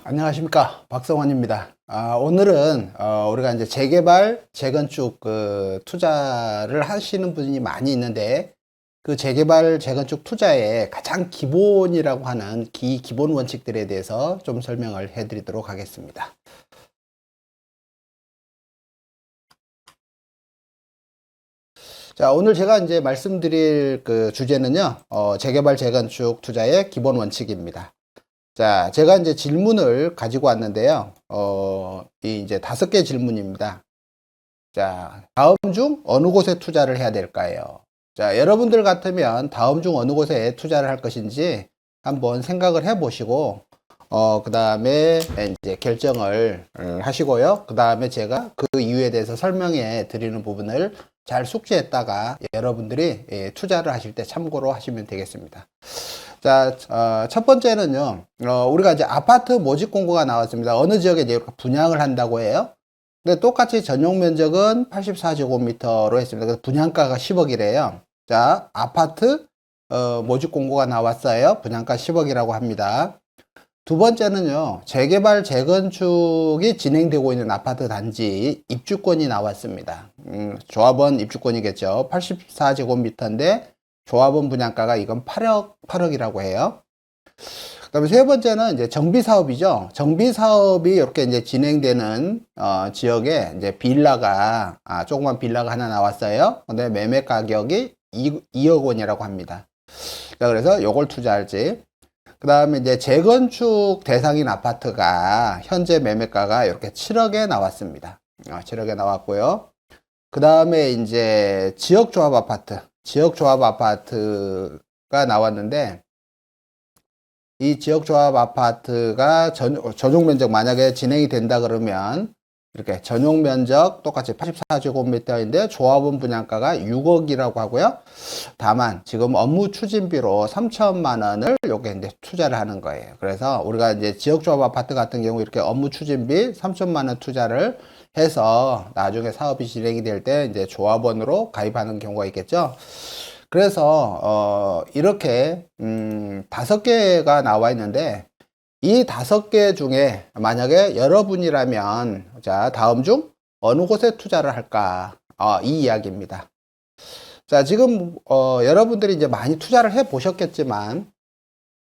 안녕하십니까, 박성환입니다. 오늘은 우리가 이제 재개발, 재건축 투자를 하시는 분이 많이 있는데, 그 재개발, 재건축 투자의 가장 기본이라고 하는 기본 원칙들에 대해서 좀 설명을 해드리도록 하겠습니다. 자, 오늘 제가 이제 말씀드릴 그 주제는요, 재개발, 재건축 투자의 기본 원칙입니다. 자, 제가 이제 질문을 가지고 왔는데요. 이제 5개 질문입니다. 자, 다음 중 어느 곳에 투자를 해야 될까요? 자, 여러분들 같으면 다음 중 어느 곳에 투자를 할 것인지 한번 생각을 해 보시고, 그 다음에 이제 결정을 하시고요. 그 다음에 제가 그 이유에 대해서 설명해 드리는 부분을 잘 숙지했다가 여러분들이 투자를 하실 때 참고로 하시면 되겠습니다. 자, 첫 번째는요, 우리가 이제 아파트 모집 공고가 나왔습니다. 어느 지역에 이제 분양을 한다고 해요. 근데 똑같이 전용 면적은 84제곱미터로 했습니다. 그래서 분양가가 10억이래요. 자, 아파트, 모집 공고가 나왔어요. 분양가 10억이라고 합니다. 두 번째는요, 재개발, 재건축이 진행되고 있는 아파트 단지 입주권이 나왔습니다. 조합원 입주권이겠죠. 84제곱미터인데, 조합원 분양가가 이건 8억이라고 해요. 그 다음에 세 번째는 이제 정비 사업이죠. 정비 사업이 이렇게 이제 진행되는, 지역에 이제 빌라가, 조그만 빌라가 하나 나왔어요. 근데 매매 가격이 2억 원이라고 합니다. 자, 그래서 요걸 투자할지. 그 다음에 이제 재건축 대상인 아파트가 현재 매매가가 이렇게 7억에 나왔습니다. 7억에 나왔고요. 그 다음에 이제 지역조합 아파트가 나왔는데, 이 지역조합 아파트가 전용 면적 만약에 진행이 된다 그러면 이렇게 전용 면적 똑같이 84제곱미터인데 조합원 분양가가 6억이라고 하고요. 다만 지금 업무 추진비로 3천만 원을 요게 이제 투자를 하는 거예요. 그래서 우리가 이제 지역조합 아파트 같은 경우 이렇게 업무 추진비 3천만 원 투자를 해서 나중에 사업이 진행이 될 때 이제 조합원으로 가입하는 경우가 있겠죠. 그래서 이렇게 5개가 나와 있는데 이 5개 중에 만약에 여러분이라면 자, 다음 중 어느 곳에 투자를 할까? 이 이야기입니다. 자, 지금 여러분들이 이제 많이 투자를 해 보셨겠지만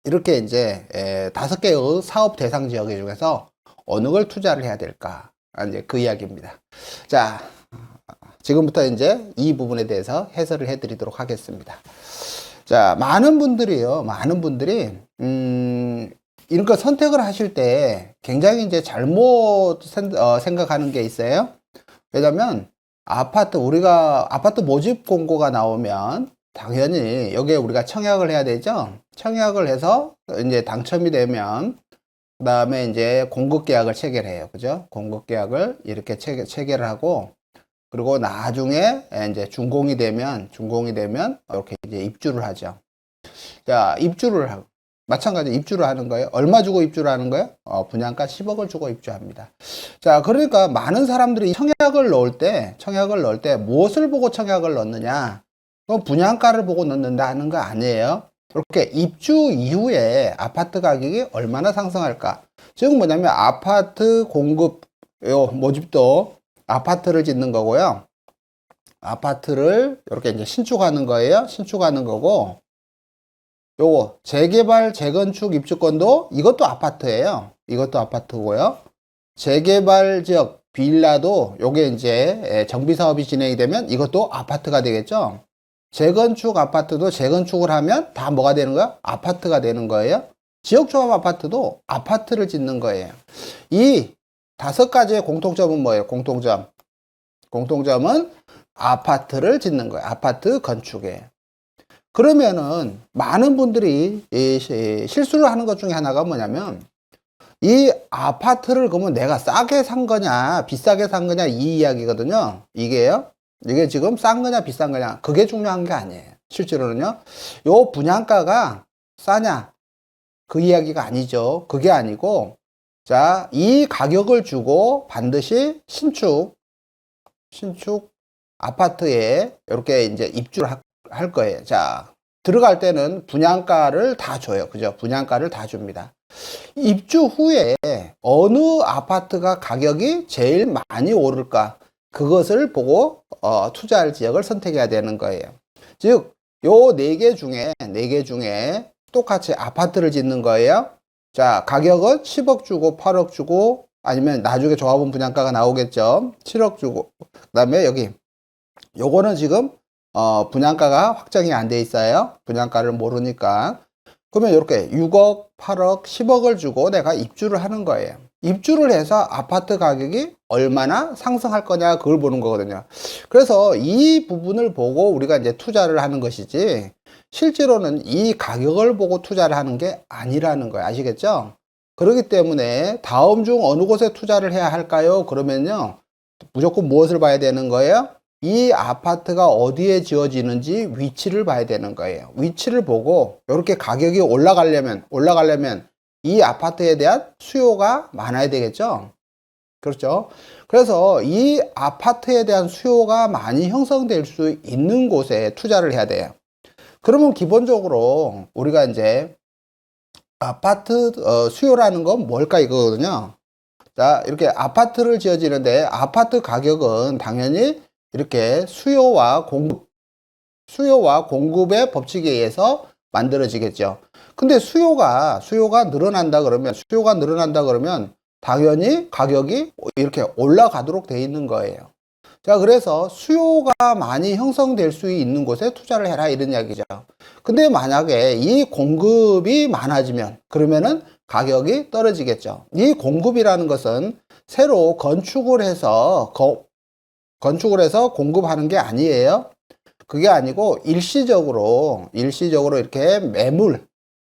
이렇게 이제 5개의 사업 대상 지역 중에서 어느 걸 투자를 해야 될까? 이제 그 이야기입니다. 자, 지금부터 이제 이 부분에 대해서 해설을 해 드리도록 하겠습니다. 자, 많은 분들이 이런 거 선택을 하실 때 굉장히 이제 잘못 생각하는 게 있어요. 왜냐면 우리가 아파트 모집 공고가 나오면 당연히 여기에 우리가 청약을 해야 되죠. 청약을 해서 이제 당첨이 되면 그 다음에 이제 공급 계약을 체결해요. 그죠? 공급 계약을 이렇게 체결을 하고 그리고 나중에 이제 준공이 되면 이렇게 이제 입주를 하죠. 자, 마찬가지 입주를 하는 거예요. 얼마 주고 입주를 하는 거예요? 분양가 10억을 주고 입주합니다. 자, 그러니까 많은 사람들이 청약을 넣을 때 무엇을 보고 청약을 넣느냐? 그건 분양가를 보고 넣는다 하는 거 아니에요. 이렇게 입주 이후에 아파트 가격이 얼마나 상승할까? 즉 뭐냐면 아파트 공급 모집도 아파트를 짓는 거고요. 아파트를 이렇게 이제 신축하는 거예요. 신축하는 거고, 요거 재개발, 재건축 입주권도 이것도 아파트예요. 이것도 아파트고요. 재개발 지역 빌라도 요게 이제 정비 사업이 진행이 되면 이것도 아파트가 되겠죠. 재건축 아파트도 재건축을 하면 다 뭐가 되는 거야? 아파트가 되는 거예요. 지역조합 아파트도 아파트를 짓는 거예요. 이 5가지의 공통점은 뭐예요? 공통점은 아파트를 짓는 거예요. 아파트 건축이에요. 그러면은 많은 분들이 실수를 하는 것 중에 하나가 뭐냐면 이 아파트를 그러면 내가 싸게 산 거냐 비싸게 산 거냐 이 이야기거든요. 이게 지금 싼 거냐 비싼 거냐 그게 중요한 게 아니에요. 실제로는요. 요 분양가가 싸냐 그 이야기가 아니죠. 그게 아니고 자, 이 가격을 주고 반드시 신축 아파트에 이렇게 이제 입주를 할 거예요. 자, 들어갈 때는 분양가를 다 줘요. 그죠? 분양가를 다 줍니다. 입주 후에 어느 아파트가 가격이 제일 많이 오를까? 그것을 보고 투자할 지역을 선택해야 되는 거예요. 즉, 요 네 개 중에 똑같이 아파트를 짓는 거예요. 자, 가격은 10억 주고 8억 주고 아니면 나중에 조합원 분양가가 나오겠죠. 7억 주고. 그다음에 여기 요거는 지금 분양가가 확정이 안 돼 있어요. 분양가를 모르니까. 그러면 이렇게 6억, 8억, 10억을 주고 내가 입주를 하는 거예요. 입주를 해서 아파트 가격이 얼마나 상승할 거냐 그걸 보는 거거든요. 그래서 이 부분을 보고 우리가 이제 투자를 하는 것이지 실제로는 이 가격을 보고 투자를 하는 게 아니라는 거예요. 아시겠죠? 그렇기 때문에 다음 중 어느 곳에 투자를 해야 할까요? 그러면요. 무조건 무엇을 봐야 되는 거예요? 이 아파트가 어디에 지어지는지 위치를 봐야 되는 거예요. 위치를 보고 이렇게 가격이 올라가려면 이 아파트에 대한 수요가 많아야 되겠죠. 그렇죠. 그래서 이 아파트에 대한 수요가 많이 형성될 수 있는 곳에 투자를 해야 돼요. 그러면 기본적으로 우리가 이제 아파트 수요라는 건 뭘까 이거거든요. 자, 이렇게 아파트를 지어지는데 아파트 가격은 당연히 이렇게 수요와 공급의 법칙에 의해서 만들어지겠죠. 근데 수요가 늘어난다 그러면 당연히 가격이 이렇게 올라가도록 돼 있는 거예요. 자, 그래서 수요가 많이 형성될 수 있는 곳에 투자를 해라 이런 이야기죠. 근데 만약에 이 공급이 많아지면 그러면은 가격이 떨어지겠죠. 이 공급이라는 것은 새로 건축을 해서 공급하는 게 아니에요. 그게 아니고 일시적으로 이렇게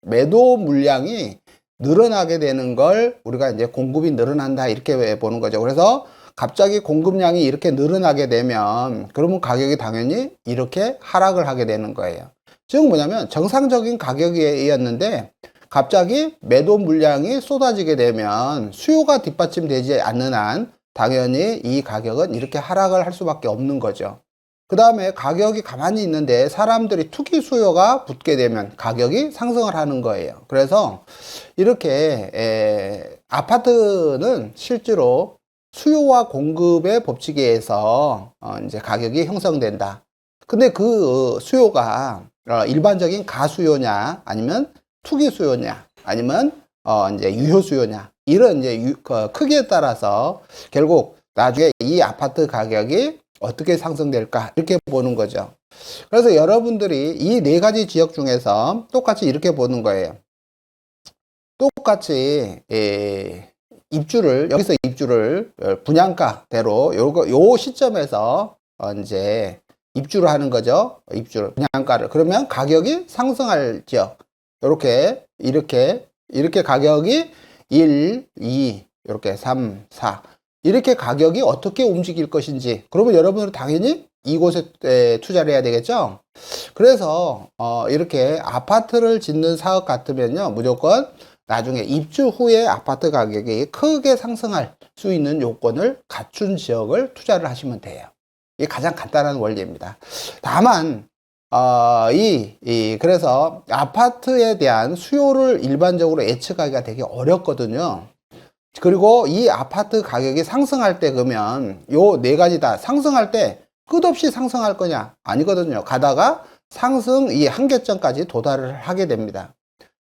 매도 물량이 늘어나게 되는 걸 우리가 이제 공급이 늘어난다 이렇게 보는 거죠. 그래서 갑자기 공급량이 이렇게 늘어나게 되면 그러면 가격이 당연히 이렇게 하락을 하게 되는 거예요. 즉 뭐냐면 정상적인 가격이었는데 갑자기 매도 물량이 쏟아지게 되면 수요가 뒷받침되지 않는 한 당연히 이 가격은 이렇게 하락을 할 수밖에 없는 거죠. 그 다음에 가격이 가만히 있는데 사람들이 투기 수요가 붙게 되면 가격이 상승을 하는 거예요. 그래서 이렇게 아파트는 실제로 수요와 공급의 법칙에 의해서 이제 가격이 형성된다. 근데 그 수요가 일반적인 가수요냐 아니면 투기 수요냐 아니면 이제 유효 수요냐 이런 이제 크기에 따라서 결국 나중에 이 아파트 가격이 어떻게 상승될까 이렇게 보는 거죠. 그래서 여러분들이 이 네 가지 지역 중에서 똑같이 이렇게 보는 거예요. 똑같이 여기서 입주를 분양가대로 요 시점에서 이제 입주를 하는 거죠. 분양가를. 그러면 가격이 상승할 지역. 이렇게 가격이 1, 2, 이렇게 3, 4. 이렇게 가격이 어떻게 움직일 것인지. 그러면 여러분은 당연히 이곳에 투자를 해야 되겠죠. 그래서 이렇게 아파트를 짓는 사업 같으면요. 무조건 나중에 입주 후에 아파트 가격이 크게 상승할 수 있는 요건을 갖춘 지역을 투자를 하시면 돼요. 이게 가장 간단한 원리입니다. 다만 그래서 아파트에 대한 수요를 일반적으로 예측하기가 되게 어렵거든요. 그리고 이 아파트 가격이 상승할 때 그러면 요 네 가지 다 상승할 때 끝없이 상승할 거냐? 아니거든요. 가다가 이 한계점까지 도달을 하게 됩니다.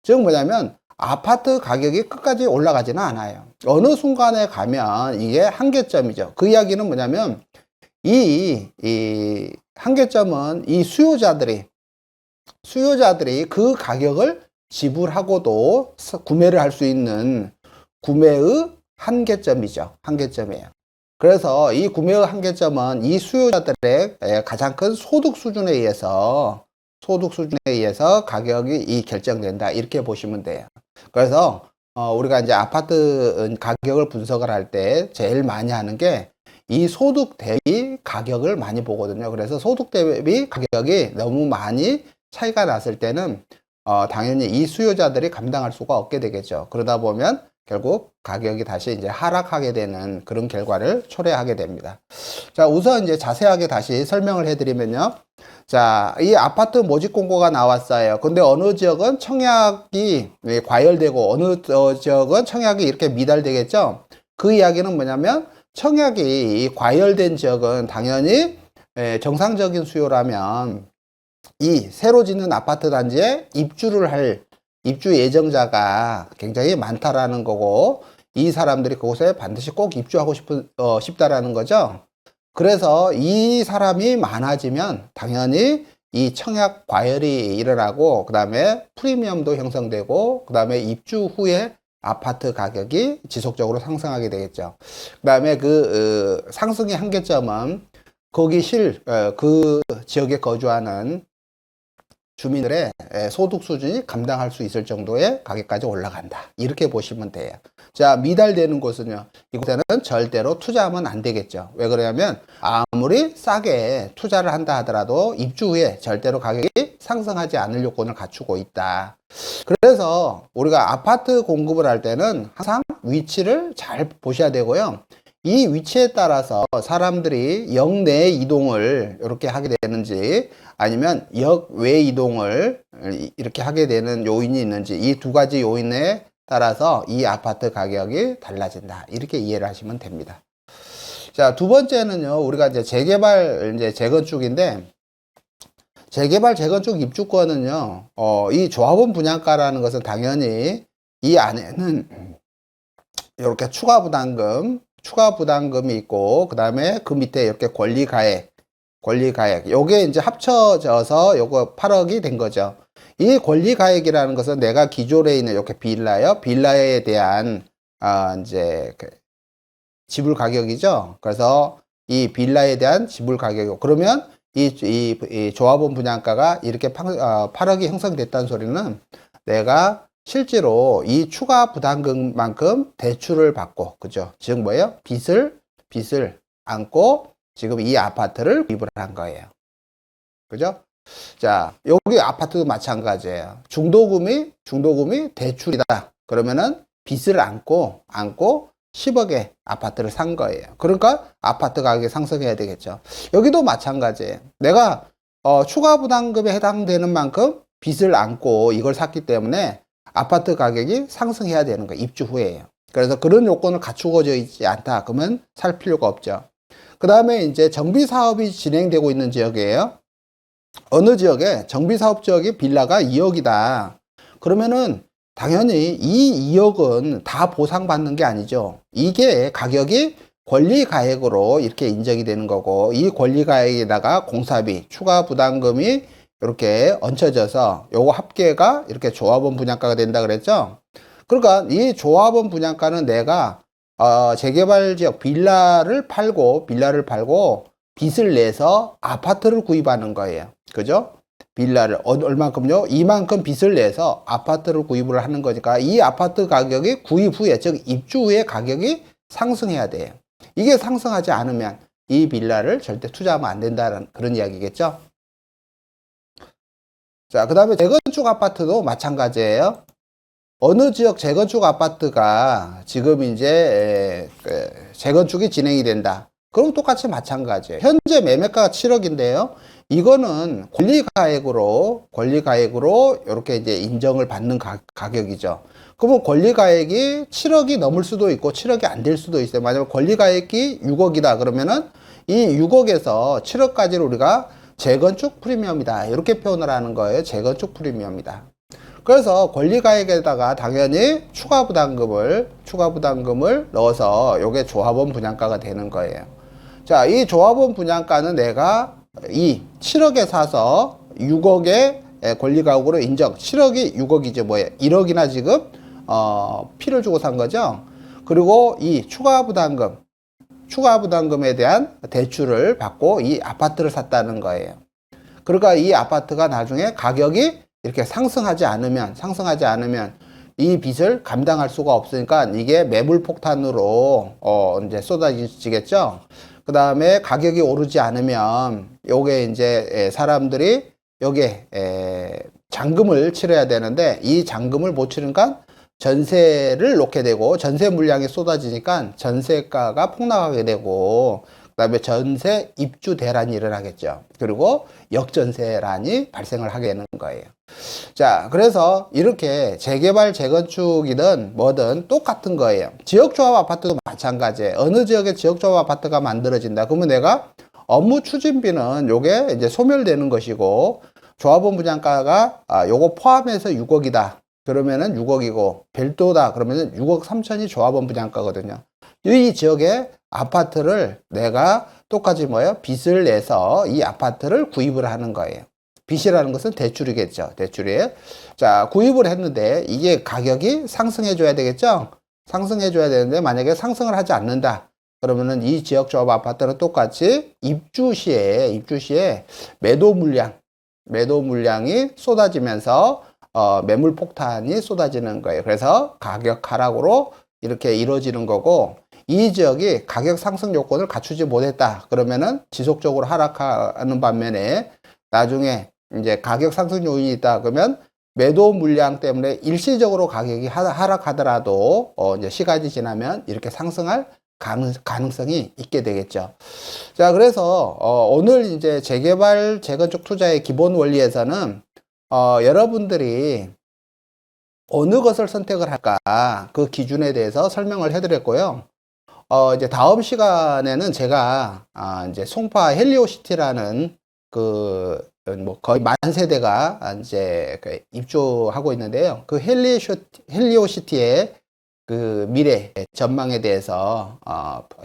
즉 뭐냐면 아파트 가격이 끝까지 올라가지는 않아요. 어느 순간에 가면 이게 한계점이죠. 그 이야기는 뭐냐면 이 한계점은 이 수요자들이 그 가격을 지불하고도 구매를 할 수 있는 구매의 한계점이에요. 그래서 이 구매의 한계점은 이 수요자들의 가장 큰 소득 수준에 의해서 가격이 결정된다 이렇게 보시면 돼요. 그래서 우리가 이제 아파트 가격을 분석을 할 때 제일 많이 하는 게 이 소득 대비 가격을 많이 보거든요. 그래서 소득 대비 가격이 너무 많이 차이가 났을 때는 당연히 이 수요자들이 감당할 수가 없게 되겠죠. 그러다 보면 결국 가격이 다시 이제 하락하게 되는 그런 결과를 초래하게 됩니다. 자, 우선 이제 자세하게 다시 설명을 해드리면요. 자, 이 아파트 모집 공고가 나왔어요. 근데 어느 지역은 청약이 과열되고 어느 지역은 청약이 이렇게 미달되겠죠. 그 이야기는 뭐냐면 청약이 과열된 지역은 당연히 정상적인 수요라면 이 새로 짓는 아파트 단지에 입주를 할 입주 예정자가 굉장히 많다라는 거고, 이 사람들이 그곳에 반드시 꼭 입주하고 싶다라는 거죠. 그래서 이 사람이 많아지면 당연히 이 청약 과열이 일어나고, 그 다음에 프리미엄도 형성되고, 그 다음에 입주 후에 아파트 가격이 지속적으로 상승하게 되겠죠. 그 다음에 그 상승의 한계점은 거기 그 지역에 거주하는 주민들의 소득 수준이 감당할 수 있을 정도의 가격까지 올라간다. 이렇게 보시면 돼요. 자, 미달되는 곳은요. 이곳에는 절대로 투자하면 안 되겠죠. 왜 그러냐면 아무리 싸게 투자를 한다 하더라도 입주 후에 절대로 가격이 상승하지 않을 요건을 갖추고 있다. 그래서 우리가 아파트 공급을 할 때는 항상 위치를 잘 보셔야 되고요. 이 위치에 따라서 사람들이 역 내 이동을 이렇게 하게 되는지 아니면 역 외 이동을 이렇게 하게 되는 요인이 있는지, 이 두 가지 요인에 따라서 이 아파트 가격이 달라진다. 이렇게 이해를 하시면 됩니다. 자, 두 번째는요, 우리가 이제 재개발, 이제 재건축인데, 재개발, 재건축 입주권은요, 이 조합원 분양가라는 것은 당연히 이 안에는 이렇게 추가 부담금이 있고, 그 다음에 그 밑에 이렇게 권리가액, 요게 이제 합쳐져서 요거 8억이 된 거죠. 이 권리가액이라는 것은 내가 기존에 있는 이렇게 빌라에 대한, 이제, 지불 가격이죠. 그래서 이 빌라에 대한 지불 가격이고, 그러면 이 조합원 분양가가 이렇게 8억이 형성됐다는 소리는 내가 실제로 이 추가 부담금만큼 대출을 받고, 그죠? 즉 뭐예요? 빚을 안고 지금 이 아파트를 구입을 한 거예요. 그죠? 자, 여기 아파트도 마찬가지예요. 중도금이 대출이다. 그러면은 빚을 안고 10억에 아파트를 산 거예요. 그러니까 아파트 가격이 상승해야 되겠죠. 여기도 마찬가지예요. 내가 추가 부담금에 해당되는 만큼 빚을 안고 이걸 샀기 때문에 아파트 가격이 상승해야 되는 거예요. 입주 후에요. 그래서 그런 요건을 갖추어져 있지 않다. 그러면 살 필요가 없죠. 그 다음에 이제 정비 사업이 진행되고 있는 지역이에요. 어느 지역에 정비 사업 지역이 빌라가 2억이다. 그러면은 당연히 이 2억은 다 보상받는 게 아니죠. 이게 가격이 권리가액으로 이렇게 인정이 되는 거고, 이 권리가액에다가 공사비, 추가 부담금이 이렇게 얹혀져서 요거 합계가 이렇게 조합원 분양가가 된다 그랬죠. 그러니까 이 조합원 분양가는 내가 재개발 지역 빌라를 팔고 빚을 내서 아파트를 구입하는 거예요. 그죠? 빌라를 얼만큼요? 이만큼 빚을 내서 아파트를 구입을 하는 거니까 이 아파트 가격이 구입 후에, 즉 입주 후에 가격이 상승해야 돼요. 이게 상승하지 않으면 이 빌라를 절대 투자하면 안 된다는 그런 이야기겠죠. 자, 그 다음에 재건축 아파트도 마찬가지예요. 어느 지역 재건축 아파트가 지금 이제 재건축이 진행이 된다. 그럼 똑같이 마찬가지예요. 현재 매매가가 7억인데요. 이거는 권리가액으로 이렇게 이제 인정을 받는 가격이죠. 그러면 권리가액이 7억이 넘을 수도 있고 7억이 안 될 수도 있어요. 만약에 권리가액이 6억이다 그러면은 이 6억에서 7억까지를 우리가 재건축 프리미엄이다. 이렇게 표현을 하는 거예요. 재건축 프리미엄이다. 그래서 권리가액에다가 당연히 추가 부담금을 넣어서 요게 조합원 분양가가 되는 거예요. 자, 이 조합원 분양가는 내가 이 7억에 사서 6억의 권리가액으로 인정. 7억이 6억이죠. 뭐예요? 1억이나 지금 피를 주고 산 거죠. 그리고 이 추가 부담금에 대한 대출을 받고 이 아파트를 샀다는 거예요. 그러니까 이 아파트가 나중에 가격이 이렇게 상승하지 않으면 이 빚을 감당할 수가 없으니까 이게 매물 폭탄으로 이제 쏟아지겠죠. 그 다음에 가격이 오르지 않으면 요게 이제 사람들이 요게 잔금을 치러야 되는데 이 잔금을 못 치르니까 전세를 놓게 되고 전세 물량이 쏟아지니까 전세가가 폭락하게 되고 그다음에 전세 입주 대란이 일어나겠죠. 그리고 역전세란이 발생을 하게 되는 거예요. 자, 그래서 이렇게 재개발, 재건축이든 뭐든 똑같은 거예요. 지역조합 아파트도 마찬가지예요. 어느 지역에 지역조합 아파트가 만들어진다. 그러면 내가 업무 추진비는 요게 이제 소멸되는 것이고 조합원 분양가가 요거 포함해서 6억이다. 그러면은 6억이고 별도다. 그러면은 6억 3천이 조합원 분양가거든요. 이 지역의 아파트를 내가 똑같이 뭐예요? 빚을 내서 이 아파트를 구입을 하는 거예요. 빚이라는 것은 대출이겠죠. 대출이. 자, 구입을 했는데 이게 가격이 상승해 줘야 되겠죠? 상승해 줘야 되는데 만약에 상승을 하지 않는다. 그러면은 이 지역 조합 아파트는 똑같이 입주 시에 매도 물량이 쏟아지면서 매물 폭탄이 쏟아지는 거예요. 그래서 가격 하락으로 이렇게 이루어지는 거고, 이 지역이 가격 상승 요건을 갖추지 못했다. 그러면은 지속적으로 하락하는 반면에 나중에 이제 가격 상승 요인이 있다. 그러면 매도 물량 때문에 일시적으로 가격이 하락하더라도 이제 시간이 지나면 이렇게 상승할 가능성이 있게 되겠죠. 자, 그래서 오늘 이제 재개발, 재건축 투자의 기본 원리에서는 여러분들이 어느 것을 선택을 할까 그 기준에 대해서 설명을 해드렸고요. 이제 다음 시간에는 제가 이제 송파 헬리오시티라는 뭐 거의 만 세대가 이제 입주하고 있는데요. 그 헬리오시티의 그 미래 전망에 대해서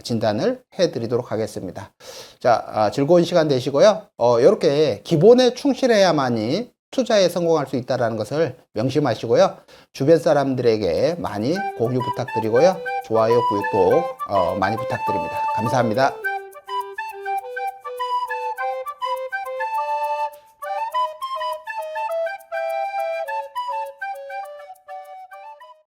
진단을 해드리도록 하겠습니다. 자, 즐거운 시간 되시고요. 이렇게 기본에 충실해야만이 투자에 성공할 수 있다는 것을 명심하시고요. 주변 사람들에게 많이 공유 부탁드리고요. 좋아요, 구독 많이 부탁드립니다. 감사합니다.